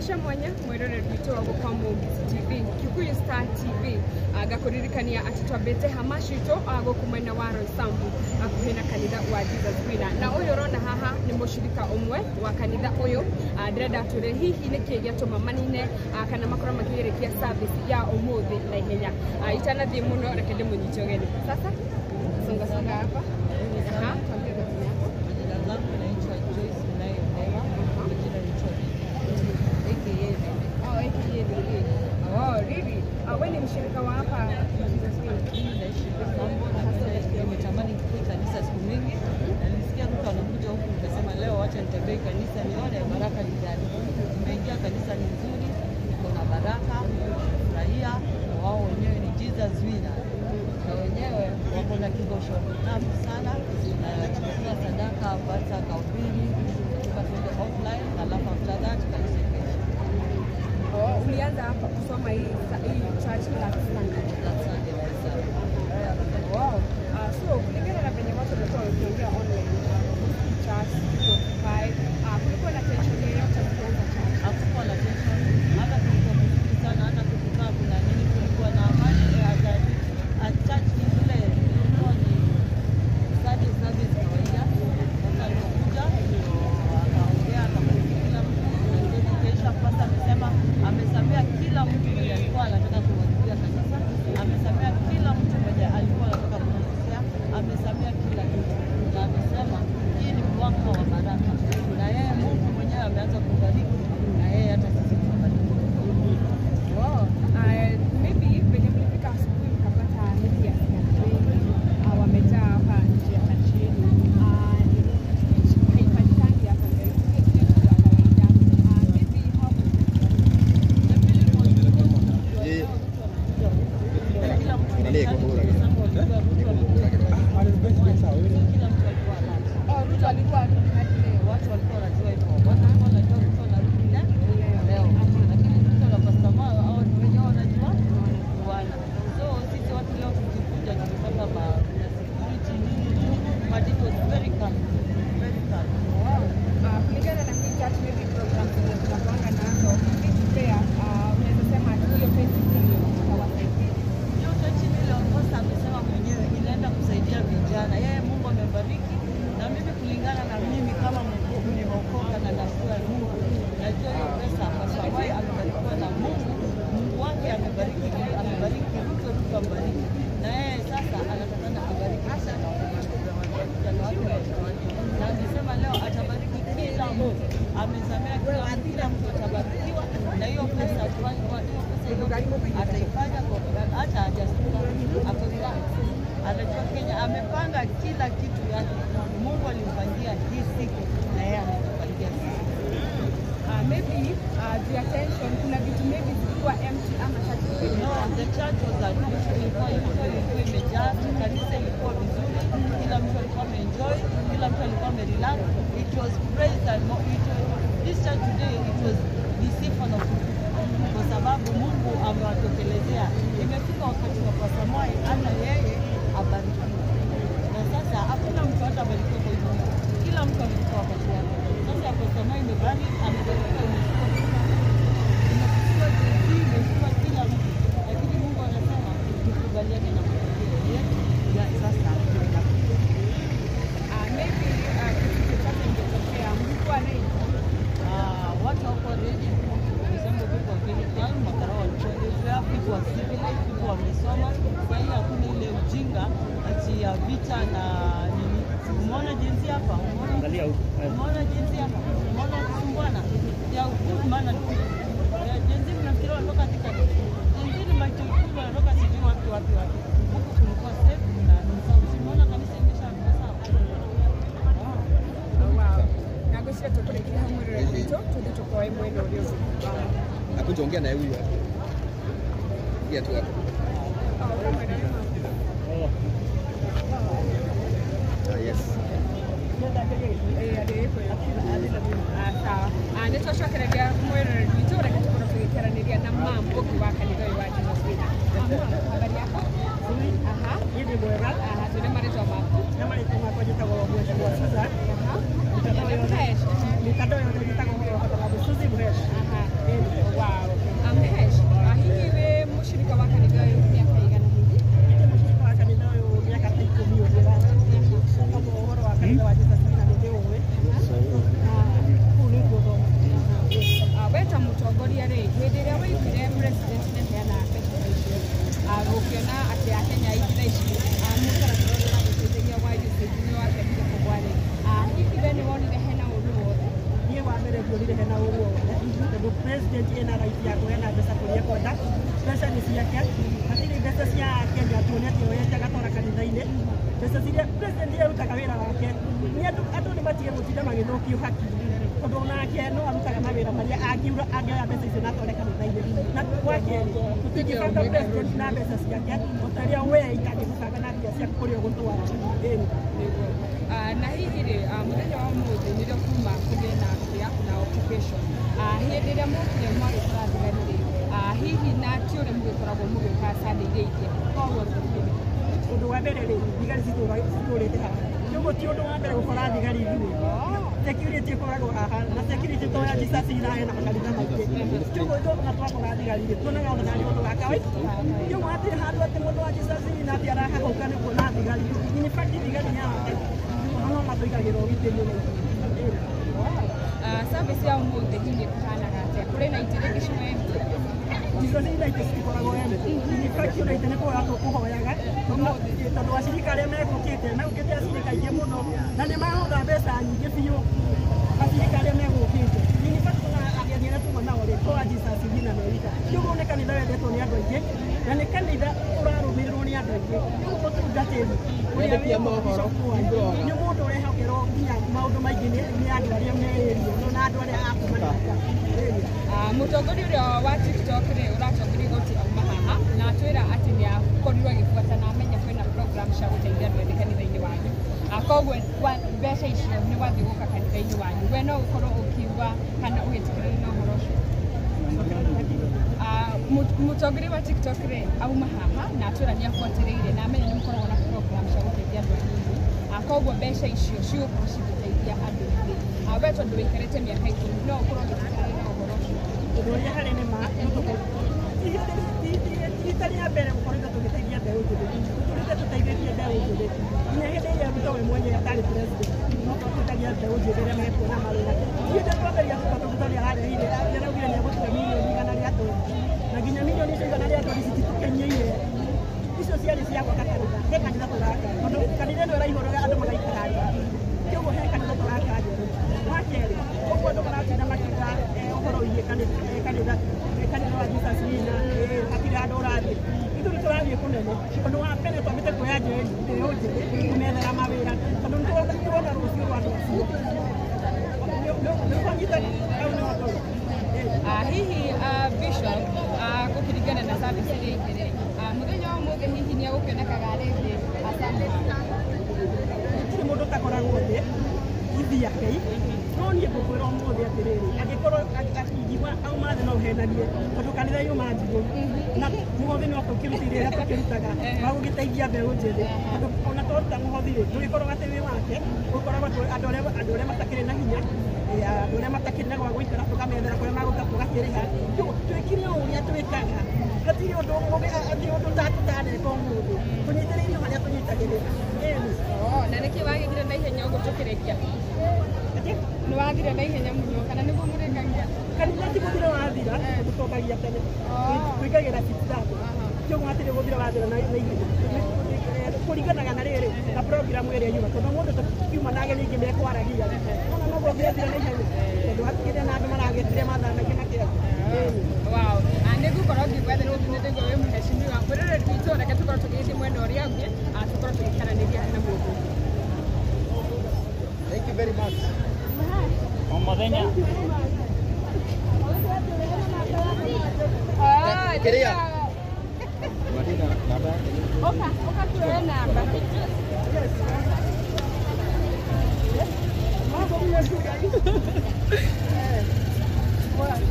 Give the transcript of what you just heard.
Mugisha mwanya mwirore rwito wa kwa Mugisha TV Kikuyu Star TV agakuririkania ati twambete hamashito agokumena wa Roysambu akuhena kanitha wa Jesus Winner na uyu rona haha ni mushirika umwe wa kanitha uyu ndirenda ture hihi niki giatuma manine kana makora magirekia service ya umuthi na ihenya itanathie muno reke ndimunyite ogeni sasa songa hapa tuambie kwa yako wewe ni mshirika wa hapa nimetamani kuja kanisa siku mingi na nilisikia mtu anakuja huku nikasema leo acha nitembee kanisa nione baraka ni gani. Nimeingia kanisa ni nzuri, iko na baraka, furahia, wao wenyewe ni Jesus Winner. Na wenyewe wako na kigosho tamu sana na tunatoa sadaka bata kaubiri kutoka kwenye offline na alafu after that kanisa kesho. Ulianza hapa kusoma hii church class Sunday. Wow. So kulingana na venye watu walikuwa wakiongea online church kulikuwa na tension yoyote kuanza church? Hakukuwa na tension, hata kulikuwa vizuri sana, hata kukaa kuna nini, kulikuwa na amani at church ni vile ilikuwa ni Sunday service kawaida. Sasa alikuja akaongea akabariki kila mtu na kesha pasta amesema amesamea kila mtu mwenye alikuwa anataka kuhudhuria kanisa, amesamea kila mtu mwenye alikuwa anataka kuhudhuria, amesamea kila kitu na amesema hii ni mwaka wa baraka na yeye Mungu mwenyewe ameanza kubariki na yeye hata sisi tunabariki. Wow. Maybe venye mlifika asubuhi mkapata miti ya wengi wamejaa hapa nje ya church yenu haifanyikangi hapa mbele ya kawaida. Maybe how Ruto alikuwa watu walikuwa wanajua hivyo. Watu walikuwa wanajua Ruto anarudia leo. Lakini Ruto na Pastor Mao hao ni wenyewe wanajua wana. So sisi watu leo tukikuja tulipata security nini. But it was very calm. Very calm. wow. Kulingana na hii church maybe programs zenye tunapanga nazo hivi pia unaweza sema hiyo 20 million itawasaidia. Hiyo 20 million Pastor amesema mwenyewe inaenda kusaidia vijana. Yeye Mungu amebariki na mimi kulingana na mimi kama nimeokoka na nashukuru Mungu. Najua hiyo pesa Pastor Mao amebarikiwa na Mungu. Mungu wake amebariki Ruto amebariki. Na yeye sasa anatakana kubariki sana vijana wake. Na amesema leo atabariki kila mtu. Amesamea kila mtu atabarikiwa na hiyo pesa ataifanya kwa hata hajasuka akosea. Anajua Kenya amepanga kila kitu yake. Mungu alimpangia hii siku na yeye ametupangia sisi. Maybe the attention kuna vitu maybe zilikuwa empty ama church No, the church was a ilikuwa imejaa, kanisa ilikuwa vizuri, kila mtu alikuwa ameenjoy, kila mtu alikuwa amerelax. It was praise and this church today it was the sifa of kwa sababu Mungu amewatokelezea. Imefika wakati wa Pastor Mao hata yeye abarikiwe. Na sasa hakuna mtu hata abarikiwe kwa hivyo. Kila mtu amefika wakati wake. Sasa Pastor Mao amebarikiwa imechukua kila mtu. Lakini Mungu anasema tukubaliane na matokeo yetu ya sasa. maybe kitu chochote ingetokea mtu anaitwa watu wako ready. Kusema kwa vile kwa makara walikuwa fair, people are civilized, people wamesoma. Kwa hiyo hakuna ile ujinga ati ya vita na nini. Umeona jinsi hapa? Angalia huko. Umeona jinsi hapa? Umeona kusumbwana? Ya good manner. Jinsi mnafikiri wanatoka katika jinsi ni macho kubwa wanatoka sijui wapi. Huko kulikuwa safe na umeona kanisa imeshakuwa sawa. wow. Nagushira tukurekera hamwe rero rwito tundi tukoe mwendo ulio Akuja ongea na huyu hapa. Pia tu hapo. Yes. nitwacokereria mwirore rwitũ reke tũkorwo tũgĩkĩaranĩria na mamu ũngĩ wa kanitha ũyũ wa Jesus Winner. Habari yako? Hivi mwega. Tũrĩ marĩtwa maku? Na marĩtwa makwa njĩtagwo Mheshimiwa Susan. Mitandao yothe njĩtagwo Suzy Mhesh. mũtongoria rĩ hĩndĩ ĩrĩa waiguire president nĩheana mbeca icio gũkĩona atĩ Akenya aingĩ ici mũtaratara ũrĩa ũragũteithĩria wa USAID nĩ wacokire kũgwa rĩ hihi we nĩ wonire hena ũndũ wothe? Niĩ wa mbere ndionire hena ũndũ wothe tondũ president ena right ya kũheana mbeca kũrĩa kwenda. Mbeca nĩ ciake, hatirĩ mbeca cia Kenya tuone atĩ yoete agatwara kanitha-inĩ. Mbeca ciria president arutaga wĩra wake andũ nĩ matige gũtinda magĩthũkio haki tondũ onake no arutaga mawĩra marĩa angĩoya mbeca icio na atware kanitha-inĩ. Na kwa kerĩ tũtingĩbanga president na mbeca ciake o ta ũrĩa we itangĩgũbanga na mbia ciaku kũrĩa ũgũtwara. Na hihi rĩ mũthenya wa ũmũthĩ nĩrĩo kuma kũgĩe na kĩa na occupation hĩndĩ ĩrĩa mokire mwagĩkora thigari rĩ hihi na ti ũrĩa mũgĩkoragwo mũgĩka sande iria ingĩ koguo ũndũ wa mbere rĩ thigari citũrĩte haha koguo ti ũndũ wa mbere gũkora thigari ithuĩ security ĩkoragwo haha na security to ya Jesus iraheana makanitha maingĩ koguo ithuĩ twakora thigari rĩ tuonaga ona nĩ ũndũ wa kawaida koguo hatirĩ handũ atĩ mũndũ wa Jesus na atĩ arahahũka nĩ kuona thigari in fact thigari nĩ no matũigagĩra ũgitĩri service ya ũmũthĩ hihi kũhanaga atĩa kũrĩ na itĩ rĩngĩ cimendi icio nĩ iraitĩ citikoragwo in fact iraitĩ nĩ kũhoya tũkũhoyaga tondũ acirika arĩa megũkĩte acirika aingĩ mũno na nĩ mahotha mbeca nyingĩ biũ acirika arĩa megũkĩte in fact ageni arĩa tuma nao rĩ to Jesus na Amerika koguo nĩ kanitha wendetwo nĩ andũ aingĩ na nĩ kanitha ũrarũmĩrĩrwo nĩ andũ aingĩ koguo mũtungatĩri wendetia mohoro nĩ mũndũ ũrehokerwo nginya maũndũ maingĩ nĩ andũ arĩa meĩrio na andũ arĩa akumana mũtongoria ũrĩa wa TikTok rĩ ũratongoria igoti auma haha na atwĩra atĩ nĩ akorirwo agĩbuata na amenya kwĩna program cia gũteithia andũ ethĩ kanitha-inĩ wanyu koguo mbeca icio nĩ wathiĩ gũka kanitha-inĩ wanyu we no ũkorwo ũkiuga kana ũgĩtĩkĩrĩria na ũhoro ũcio? Mũtongoria wa TikTok rĩ auma haha na atwĩra nĩ abuatĩrĩire na amenya nĩ mũkoragwo na program cia gũteithia andũ anini koguo mbeca icio cigũkorwo cigĩteithia andũ ethĩ we tondũ wĩikarĩte mĩaka 10 no ũkorwo ũgĩtĩkĩrĩria na ũhoro ũcio? Ũndũ ũrĩa harĩ nĩ ma rita rĩa mbere gũkoretwo tũgĩteithia mbeũ njĩthĩ tũkoretwo tũteithĩtie mbeũ njĩthĩ nginya hĩndĩ ĩrĩa Ruto we mwenyewe atarĩ president no tũteithagia mbeũ njĩthĩ arĩa mekuona mawĩra hĩndĩ twamberia tondũ Ruto nĩ ararehire nĩaraugire nĩ egũtũhe mirioni 100 rĩa toni na nginya mirioni icio 100 rĩa toni cititũkenyeire icio ciarĩ cia gwaka kanitha he kanitha tũraka tondũ kanitha ĩno ĩraihũrwo andũ magaikara thĩ koguo he kanitha tũraka njerũ wa kerĩ koguo andũ maratinda makiuga ũhoro wĩgiĩ kanitha wa Jesus na hatirĩ handũ ũrathiĩ ithuĩ nĩ tũrathiĩ kũnene tondũ wa mbere twambĩte kuoya mbeũ njĩthĩ kũmethera mawĩra tondũ nĩ tũrona rũciũ rwa andũ acio nĩkwanyitana hau nĩ watũra hihi Bishop gũkĩringana na service iria ingĩ rĩ mũthenya wa ũmũthĩ hihi nĩ egũkĩonekaga rĩngĩ gũtirĩ mũndũ ũtakoragwo thĩ ithiakei no niĩ ngũkwĩra ũmũthĩ atĩrĩrĩ angĩkorwo akĩigua auma thĩ no ũhenanie tondũ kanitha yuma njigũ na mũhothi no tũkĩrutĩire ũrĩa tũkĩrutaga wa gũgĩteithia mbeũ njĩthĩ tondũ ona twaruta mũhothi rĩ tũgĩkorwo atĩ wĩ wake gũkoragwo andũ arĩa matakĩrĩ na hinya andũ arĩa matakĩrĩ na gwa gũikara tũkamethera kũrĩa magũka tũgakĩrĩha twĩkire o ũrĩa twĩkaga hatirĩ ũndũ tũtaneka ũmũthĩ tũnyitĩrĩirio harĩa tũnyitagĩrĩra na nĩkĩ wagĩthire na ihenya ũguo tũkĩrĩkia nĩ wathire na ihenya mũno kana nĩguo mũrĩkagia kanitha ti mũthire wathira tondũ twambagia tene twĩkagĩra citithabu koguo hatirĩ gũthira wathira na ihenya kũringanaga na rĩrĩ na program ĩrĩa yuma tondũ mũndũ tũkiuma na ageni aingĩ mekwaragia ona noguo ngĩathira na ihenya tondũ hatikĩrĩ na andũ maragĩtire mathaa maingĩ makĩaga nĩgũkorwo ngĩgwethera ũtũnĩthĩguo wĩ mũhecimiwa mũrĩrĩ witũ reke tũkorwo tũgĩthiĩ mwena ũrĩa ũngĩ tũkorwo tũgĩkaranĩria na mũndũ. Thank you very much. Mũthenya Kĩrĩa Marina namba oka tuoe namba Yes.